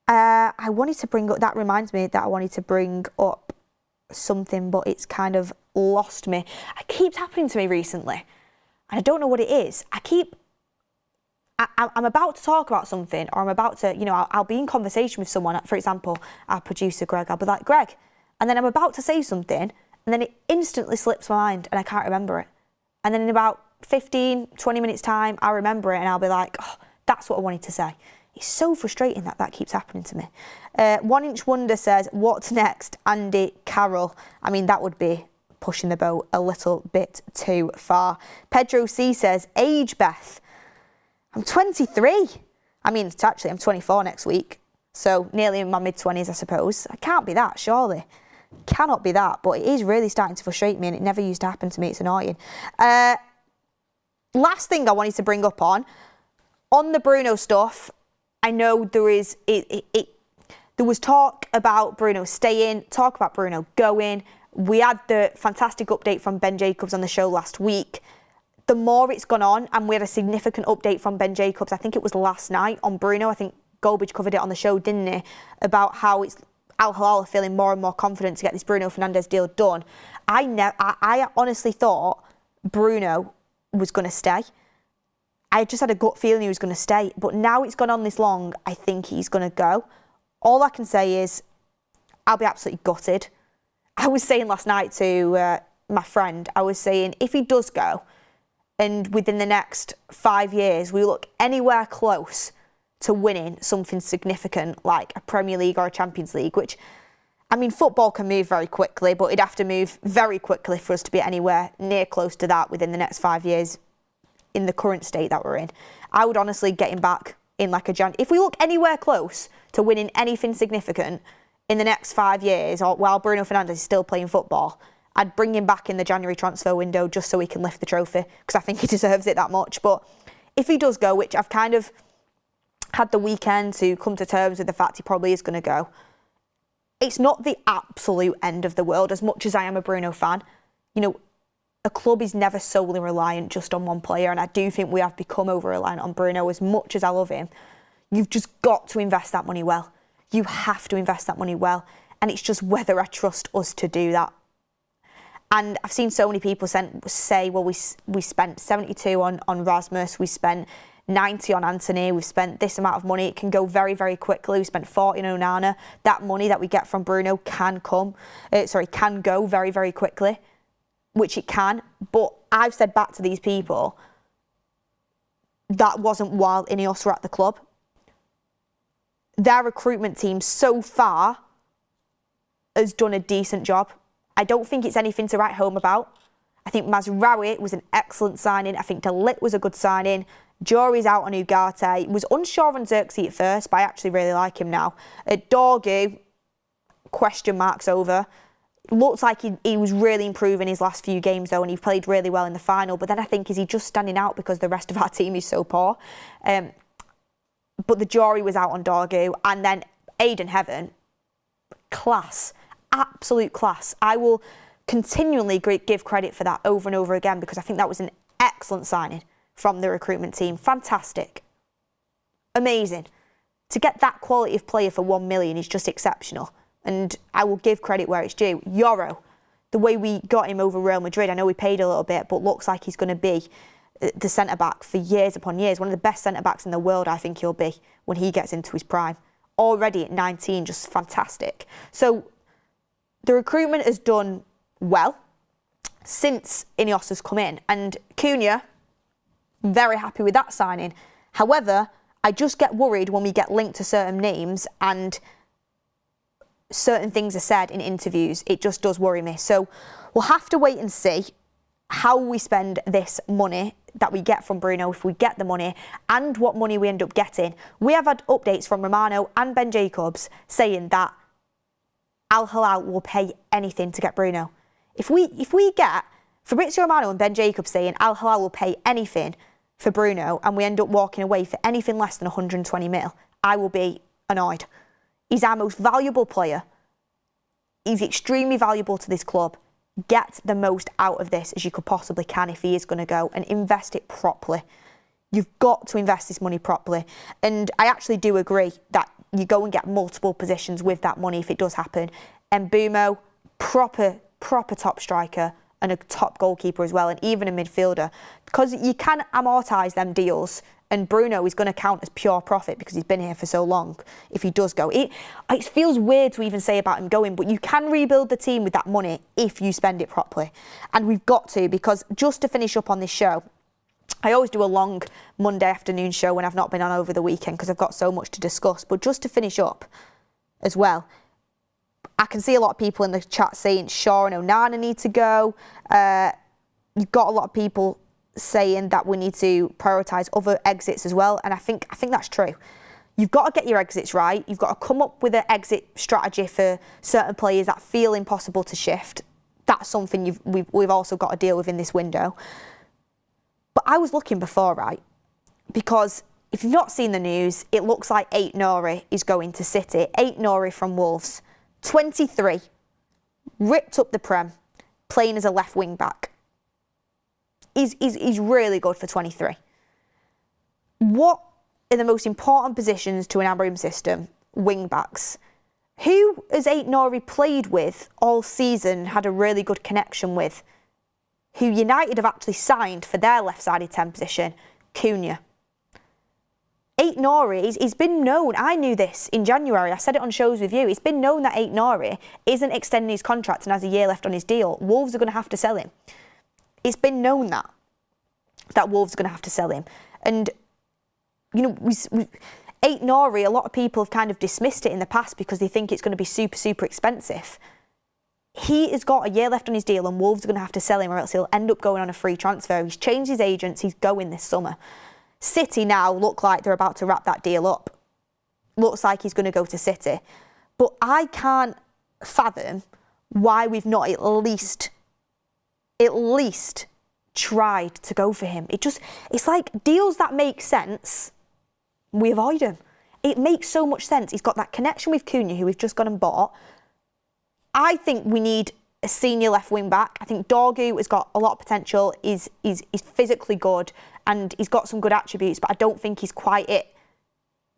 I wanted to bring up, that reminds me that I wanted to bring up something, but it's kind of lost me. It keeps happening to me recently, and I don't know what it is. I'm about to talk about something, or I'm about to, I'll be in conversation with someone, for example, our producer Greg, I'll be like, Greg, and then I'm about to say something, and then it instantly slips my mind, and I can't remember it. And then in about 15, 20 minutes time, I'll remember it, and I'll be like, oh, that's what I wanted to say. It's so frustrating that keeps happening to me. One Inch Wonder says, what's next? Andy Carroll. I mean, that would be pushing the boat a little bit too far. Pedro C says, age, Beth. I'm 23. I mean, actually, I'm 24 next week. So nearly in my mid-20s, I suppose. I can't be that, surely. Cannot be that. But it is really starting to frustrate me, and it never used to happen to me. It's annoying. Last thing I wanted to bring up on the Bruno stuff, I know there was talk about Bruno staying, talk about Bruno going. We had the fantastic update from Ben Jacobs on the show last week. The more it's gone on, and we had a significant update from Ben Jacobs, I think it was last night on Bruno. I think Golbridge covered it on the show, didn't he? About how Al Hilal are feeling more and more confident to get this Bruno Fernandes deal done. I honestly thought Bruno was going to stay. I just had a gut feeling he was going to stay. But now it's gone on this long, I think he's going to go. All I can say is I'll be absolutely gutted. I was saying last night to my friend, I was saying if he does go, and within the next 5 years we look anywhere close to winning something significant like a Premier League or a Champions League, which, I mean, football can move very quickly, but it'd have to move very quickly for us to be anywhere near close to that within the next 5 years in the current state that we're in. I would honestly get him back in like if we look anywhere close to winning anything significant in the next 5 years, or while Bruno Fernandes is still playing football, I'd bring him back in the January transfer window just so he can lift the trophy, because I think he deserves it that much. But if he does go, which I've kind of had the weekend to come to terms with the fact he probably is going to go, it's not the absolute end of the world as much as I am a Bruno fan. A club is never solely reliant just on one player, and I do think we have become over-reliant on Bruno. As much as I love him, you've just got to invest that money well. You have to invest that money well, and it's just whether I trust us to do that. And I've seen so many people say, well, we spent 72 on Rasmus, we spent 90 on Anthony, we've spent this amount of money. It can go very, very quickly. We spent 40 on Onana. That money that we get from Bruno can go very, very quickly, which it can. But I've said back to these people, that wasn't while Ineos were at the club. Their recruitment team so far has done a decent job. I don't think it's anything to write home about. I think Mazraoui was an excellent signing. I think De Ligt was a good signing. Jury's out on Ugarte. Was unsure on Xerxes at first, but I actually really like him now. Dorgu, question marks over. Looks like he was really improving his last few games though, and he played really well in the final. But then I think, is he just standing out because the rest of our team is so poor? But the jury was out on Dorgu. And then Aidan Heaven, class. Absolute class. I will continually give credit for that over and over again, because I think that was an excellent signing from the recruitment team. Fantastic. Amazing. To get that quality of player for 1 million is just exceptional. And I will give credit where it's due. Yoro, the way we got him over Real Madrid, I know we paid a little bit, but looks like he's going to be the centre-back for years upon years. One of the best centre-backs in the world, I think he'll be when he gets into his prime. Already at 19, just fantastic. So the recruitment has done well since Ineos has come in. And Cunha, very happy with that signing. However, I just get worried when we get linked to certain names and certain things are said in interviews. It just does worry me. So we'll have to wait and see how we spend this money that we get from Bruno, if we get the money, and what money we end up getting. We have had updates from Romano and Ben Jacobs saying that Al Hilal will pay anything to get Bruno. If we get Fabrizio Romano and Ben Jacobs saying Al Hilal will pay anything for Bruno and we end up walking away for anything less than 120 mil, I will be annoyed. He's our most valuable player. He's extremely valuable to this club. Get the most out of this as you could possibly can if he is going to go, and invest it properly. You've got to invest this money properly. And I actually do agree that you go and get multiple positions with that money if it does happen. And Mbumo, proper top striker and a top goalkeeper as well, and even a midfielder, because you can amortise them deals. And Bruno is going to count as pure profit because he's been here for so long if he does go. It feels weird to even say about him going, but you can rebuild the team with that money if you spend it properly. And we've got to, because just to finish up on this show, I always do a long Monday afternoon show when I've not been on over the weekend because I've got so much to discuss. But just to finish up as well, I can see a lot of people in the chat saying Shaw and Onana need to go. You've got a lot of people saying that we need to prioritise other exits as well, and I think that's true. You've got to get your exits right. You've got to come up with an exit strategy for certain players that feel impossible to shift. That's something we've also got to deal with in this window. But I was looking before, right? Because if you've not seen the news, it looks like Aït-Nouri is going to City. Aït-Nouri from Wolves, 23, ripped up the Prem, playing as a left wing back. He's really good for 23. What are the most important positions to an Amorim system? Wing backs. Who has Aït-Nouri played with all season, had a really good connection with? Who United have actually signed for their left-sided 10 position? Cunha. Aït-Nouri, he's been known, I knew this in January, I said it on shows with you, it's been known that Aït-Nouri isn't extending his contract and has a year left on his deal. Wolves are going to have to sell him. It's been known that Wolves are going to have to sell him. And, you know, Aït-Nouri, a lot of people have kind of dismissed it in the past because they think it's going to be super expensive. He has got a year left on his deal and Wolves are going to have to sell him or else he'll end up going on a free transfer. He's changed his agents, he's going this summer. City now look like they're about to wrap that deal up. Looks like he's going to go to City. But I can't fathom why we've not at least tried to go for him. It's like deals that make sense, we avoid them. It makes so much sense. He's got that connection with Cunha, who we've just gone and bought. I think we need a senior left wing back. I think Dorgu has got a lot of potential. He's physically good and he's got some good attributes, but I don't think he's quite at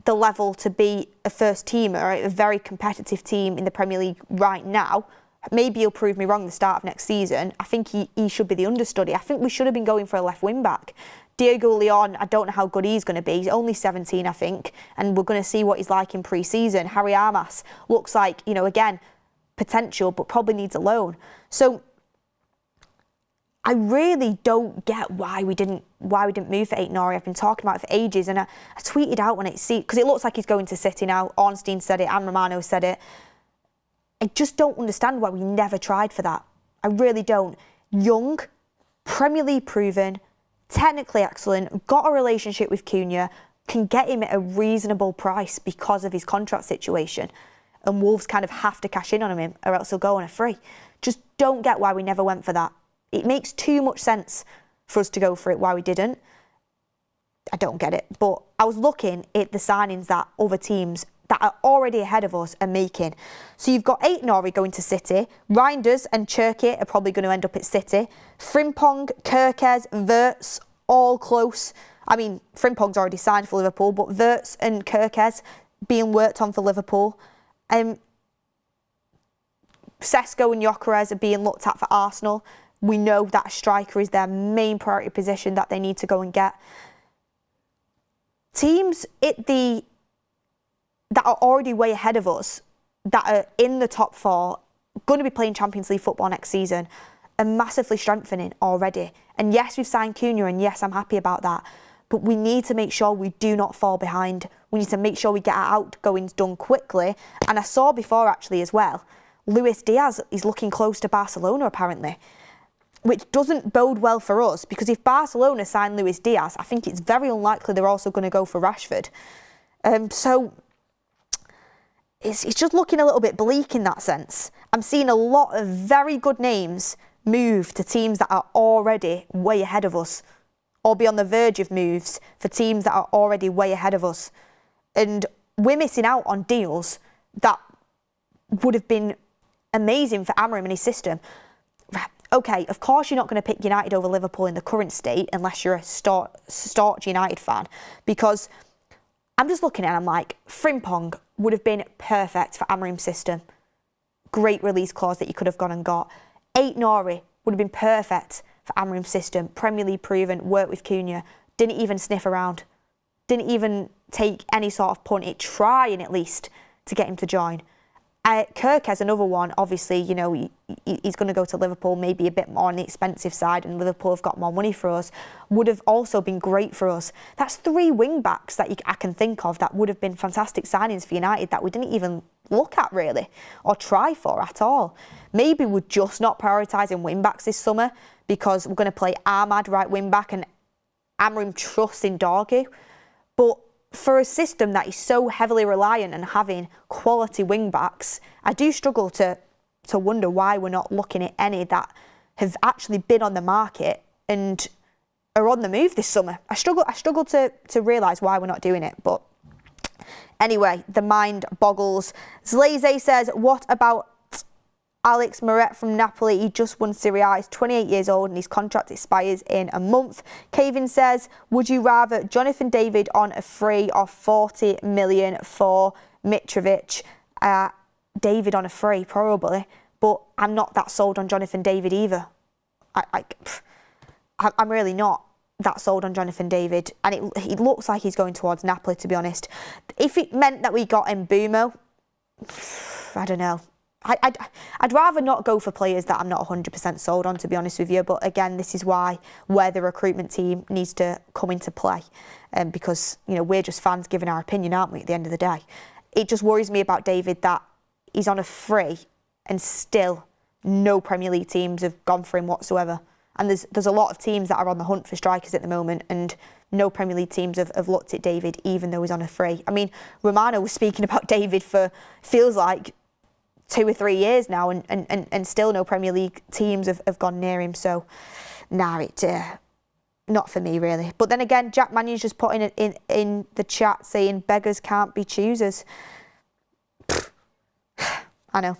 the level to be a first teamer, a very competitive team in the Premier League right now. Maybe he'll prove me wrong the start of next season. I think he should be the understudy. I think we should have been going for a left wing back. Diego Leon, I don't know how good he's going to be. He's only 17, I think, and we're going to see what he's like in pre-season. Harry Armas looks like, you know, again, potential, but probably needs a loan. So I really don't get why we didn't move for Aït-Nouri. I've been talking about it for ages, and I tweeted out when because it looks like he's going to City now. Ornstein said it, and Romano said it. I just don't understand why we never tried for that. I really don't. Young, Premier League proven, technically excellent, got a relationship with Cunha, can get him at a reasonable price because of his contract situation. And Wolves kind of have to cash in on him or else he'll go on a free. Just don't get why we never went for that. It makes too much sense for us to go for it, why we didn't. I don't get it. But I was looking at the signings that other teams that are already ahead of us are making. So you've got Aït-Nouri going to City. Reinders and Cherki are probably going to end up at City. Frimpong, Kerkez, Wirtz, all close. I mean, Frimpong's already signed for Liverpool, but Wirtz and Kerkez being worked on for Liverpool. Sesko and Gyökeres are being looked at for Arsenal. We know that a striker is their main priority position that they need to go and get. Teams that are already way ahead of us, that are in the top 4, going to be playing Champions League football next season, are massively strengthening already. And yes, we've signed Cunha, and yes, I'm happy about that. But we need to make sure we do not fall behind. We need to make sure we get our outgoings done quickly. And I saw before actually as well, Luis Diaz is looking close to Barcelona apparently, which doesn't bode well for us, because if Barcelona sign Luis Diaz, I think it's very unlikely they're also going to go for Rashford. So it's just looking a little bit bleak in that sense. I'm seeing a lot of very good names move to teams that are already way ahead of us, or be on the verge of moves for teams that are already way ahead of us. And we're missing out on deals that would have been amazing for Amorim and his system. Okay, of course you're not going to pick United over Liverpool in the current state unless you're a staunch United fan, because I'm just looking at it, I'm like, Frimpong would have been perfect for Amorim's system. Great release clause that you could have gone and got. Nori would have been perfect for Amorim's system. Premier League proven, worked with Cunha, didn't even sniff around, didn't even take any sort of punt at trying at least to get him to join. Kirk has another one. Obviously, you know, he's going to go to Liverpool, maybe a bit more on the expensive side, and Liverpool have got more money for us. Would have also been great for us. That's 3 wing backs that I can think of that would have been fantastic signings for United that we didn't even look at really, or try for at all. Maybe we're just not prioritising wing backs this summer because we're going to play Ahmad right wing back and Amorim trusts in Dorgu. But for a system that is so heavily reliant on having quality wing backs, I do struggle to wonder why we're not looking at any that have actually been on the market and are on the move this summer. I struggle to realise why we're not doing it, but anyway, the mind boggles. Zleze says, what about Alex Meret from Napoli? He just won Serie A. He's 28 years old and his contract expires in a month. Kevin says, would you rather Jonathan David on a free or 40 million for Mitrovic? David on a free, probably. But I'm not that sold on Jonathan David either. I'm really not that sold on Jonathan David. And it looks like he's going towards Napoli, to be honest. If it meant that we got Mbumo, I don't know. I'd rather not go for players that I'm not 100% sold on, to be honest with you. But again, this is where the recruitment team needs to come into play, because you know we're just fans giving our opinion, aren't we? At the end of the day, it just worries me about David that he's on a free and still no Premier League teams have gone for him whatsoever. And there's a lot of teams that are on the hunt for strikers at the moment, and no Premier League teams have looked at David, even though he's on a free. I mean, Romano was speaking about David for feels like 2 or 3 years now, and still no Premier League teams have gone near him. So, nah, not for me really. But then again, Jack Manion's just putting it in the chat saying beggars can't be choosers. I know.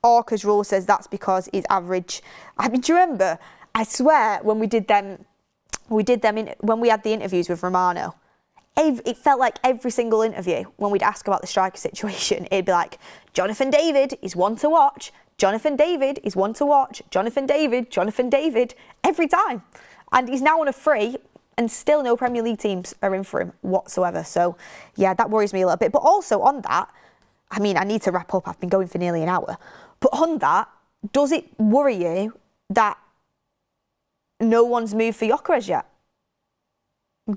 Orca's rule says that's because he's average. I mean, do you remember? I swear when we did them when we had the interviews with Romano. It felt like every single interview, when we'd ask about the striker situation, it'd be like, Jonathan David is one to watch, Jonathan David is one to watch, Jonathan David, every time. And he's now on a free, and still no Premier League teams are in for him whatsoever. So, yeah, that worries me a little bit. But also on that, I mean, I need to wrap up, I've been going for nearly an hour. But on that, does it worry you that no one's moved for Gyökeres yet?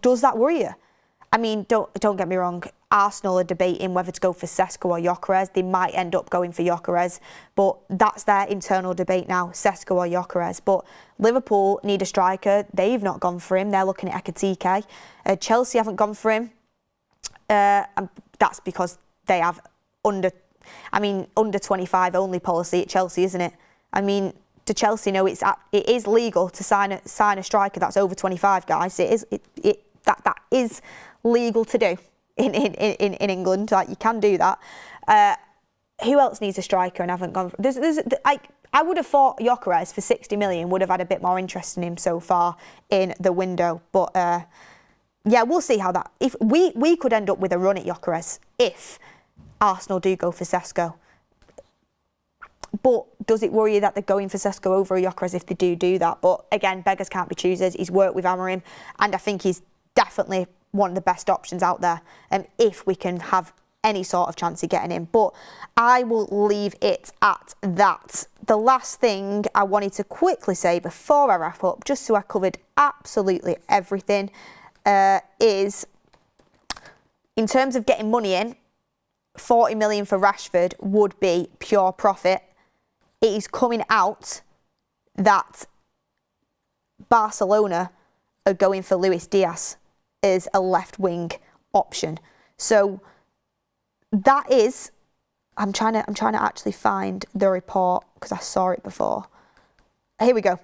Does that worry you? I mean, don't get me wrong, Arsenal are debating whether to go for Sesko or Gyökeres. They might end up going for Gyökeres, but that's their internal debate now, Sesko or Gyökeres. But Liverpool need a striker. They've not gone for him. They're looking at Ekitike. Chelsea haven't gone for him. And that's because they have under 25 only policy at Chelsea, isn't it? I mean, do Chelsea know it is legal to sign a striker that's over 25, guys? That is legal to do in England. Like, you can do that. Who else needs a striker and haven't gone for? I would have thought Gyökeres for 60 million would have had a bit more interest in him so far in the window. But yeah, we'll see how that. If we could end up with a run at Gyökeres if Arsenal do go for Sesko. But does it worry you that they're going for Sesko over Gyökeres if they do that? But again, beggars can't be choosers. He's worked with Amorim, and I think he's definitely one of the best options out there, if we can have any sort of chance of getting him. But I will leave it at that. The last thing I wanted to quickly say before I wrap up, just so I covered absolutely everything, is in terms of getting money in, 40 million for Rashford would be pure profit. It is coming out that Barcelona are going for Luis Diaz as a left wing option. So that is, I'm trying to actually find the report because I saw it before. Here we go.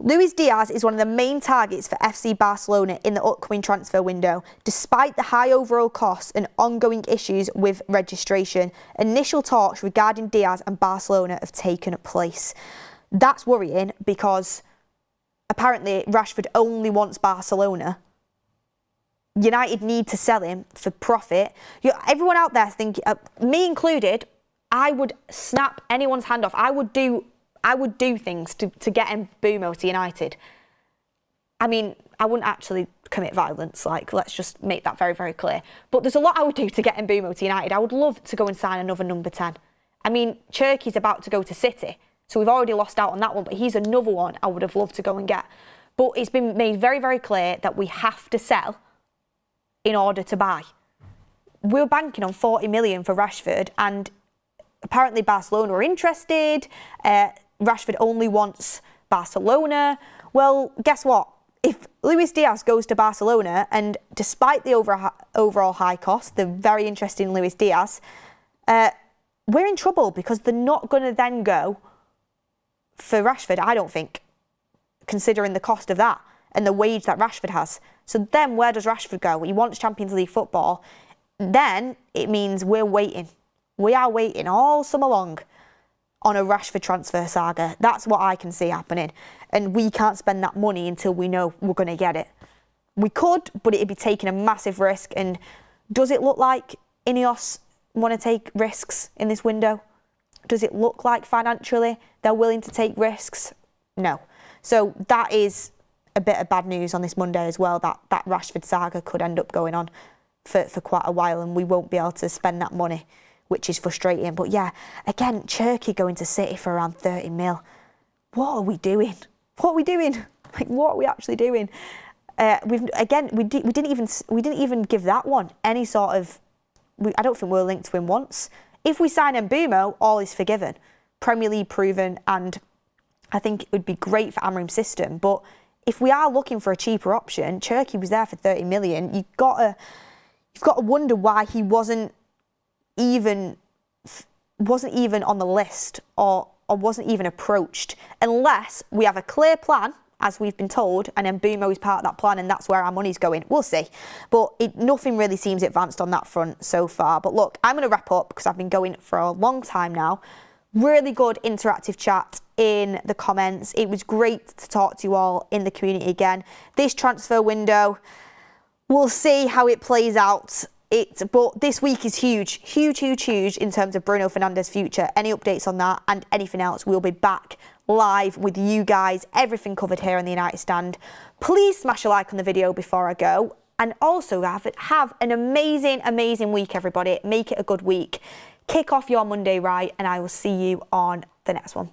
Luis Diaz is one of the main targets for FC Barcelona in the upcoming transfer window. Despite the high overall costs and ongoing issues with registration, initial talks regarding Diaz and Barcelona have taken place. That's worrying because apparently Rashford only wants Barcelona. United need to sell him for profit. Everyone out there thinking, me included, I would snap anyone's hand off. I would do things to get Mbeumo to United. I mean, I wouldn't actually commit violence, like, let's just make that very, very clear. But there's a lot I would do to get Mbeumo to United. I would love to go and sign another number 10. I mean, Cherki's about to go to City, so we've already lost out on that one, but he's another one I would have loved to go and get. But it's been made very, very clear that we have to sell in order to buy. We're banking on 40 million for Rashford, and apparently Barcelona are interested. Rashford only wants Barcelona. Well, guess what? If Luis Diaz goes to Barcelona, and despite the overall high cost, they're very interested in Luis Diaz, we're in trouble because they're not going to then go for Rashford, I don't think, considering the cost of that and the wage that Rashford has. So then where does Rashford go? He wants Champions League football. Then it means we're waiting. We are waiting all summer long on a Rashford transfer saga. That's what I can see happening. And we can't spend that money until we know we're going to get it. We could, but it'd be taking a massive risk. And does it look like Ineos want to take risks in this window? Does it look like financially they're willing to take risks? No. So that is a bit of bad news on this Monday as well, that Rashford saga could end up going on for quite a while, and we won't be able to spend that money, which is frustrating. But yeah, again, Cherki going to City for around 30 mil. What are we doing? What are we doing? Like, what are we actually doing? We didn't even give that one any sort of. I don't think we're linked to him once. If we sign Mbeumo, all is forgiven. Premier League proven, and I think it would be great for Amorim's system. But if we are looking for a cheaper option, Cherki was there for 30 million. You've got to wonder why he wasn't even on the list or wasn't even approached, unless we have a clear plan, as we've been told, and Mbeumo is part of that plan, and that's where our money's going. We'll see. But nothing really seems advanced on that front so far. But look, I'm going to wrap up because I've been going for a long time now. Really good interactive chat in the comments. It was great to talk to you all in the community again. This transfer window, we'll see how it plays out. But this week is huge in terms of Bruno Fernandes' future. Any updates on that and anything else, we'll be back live with you guys. Everything covered here on the United Stand. Please smash a like on the video before I go. And also have an amazing week, everybody. Make it a good week. Kick off your Monday right, and I will see you on the next one.